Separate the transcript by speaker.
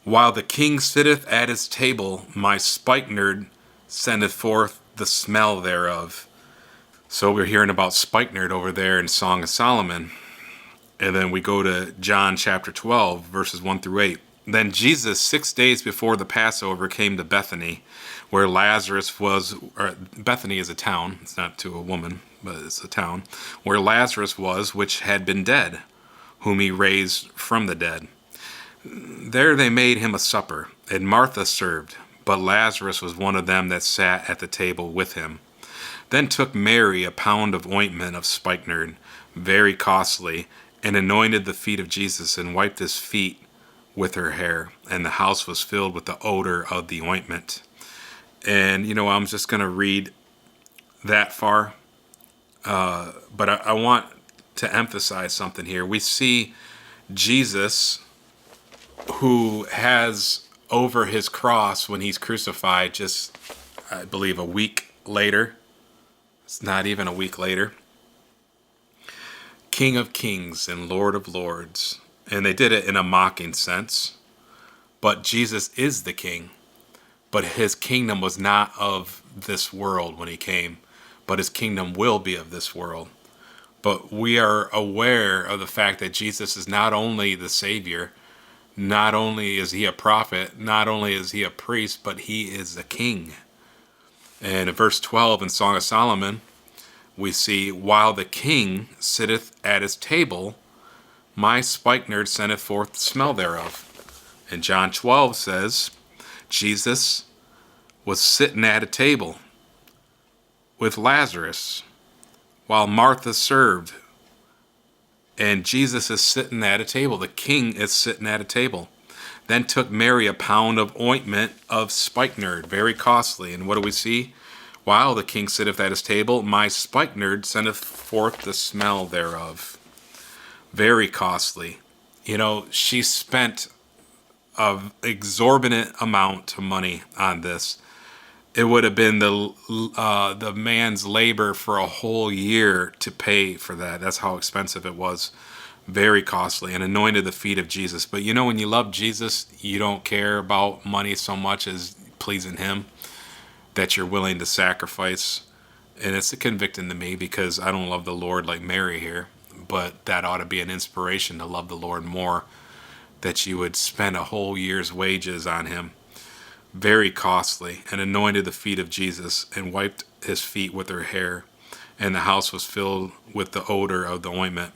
Speaker 1: While the king sitteth at his table, my spikenard sendeth forth the smell thereof. So we're hearing about spikenard over there in Song of Solomon. And then we go to John chapter 12, verses 1 through 8. Then Jesus, 6 days before the Passover, came to Bethany, where Lazarus was. Or Bethany is a town. It's not to a woman, but it's a town. Where Lazarus was, which had been dead, whom he raised from the dead. There they made him a supper, and Martha served, but Lazarus was one of them that sat at the table with him. Then took Mary a pound of ointment of spikenard, very costly, and anointed the feet of Jesus, and wiped his feet with her hair. And the house was filled with the odor of the ointment. And, I'm just going to read that far. But I want to emphasize something here. We see Jesus, who has over his cross when he's crucified, just, I believe, a week later. It's not even a week later. King of Kings and Lord of Lords. And they did it in a mocking sense. But Jesus is the king. But his kingdom was not of this world when he came. But his kingdom will be of this world. But we are aware of the fact that Jesus is not only the Savior, not only is he a prophet, not only is he a priest, but he is the king. And in verse 12 in Song of Solomon, we see, while the king sitteth at his table, my spikenard sendeth forth the smell thereof. And John 12 says, Jesus was sitting at a table with Lazarus while Martha served. And Jesus is sitting at a table. The king is sitting at a table. Then took Mary a pound of ointment of spikenard, very costly. And what do we see? While the king sitteth at his table, my spikenard sendeth forth the smell thereof. Very costly. She spent an exorbitant amount of money on this. It would have been the man's labor for a whole year to pay for that. That's how expensive it was. Very costly, and anointed the feet of Jesus. But when you love Jesus, you don't care about money so much as pleasing him, that you're willing to sacrifice. And it's a convicting to me because I don't love the Lord like Mary here, but that ought to be an inspiration to love the Lord more, that you would spend a whole year's wages on him. Very costly, and anointed the feet of Jesus, and wiped his feet with her hair. And the house was filled with the odor of the ointment.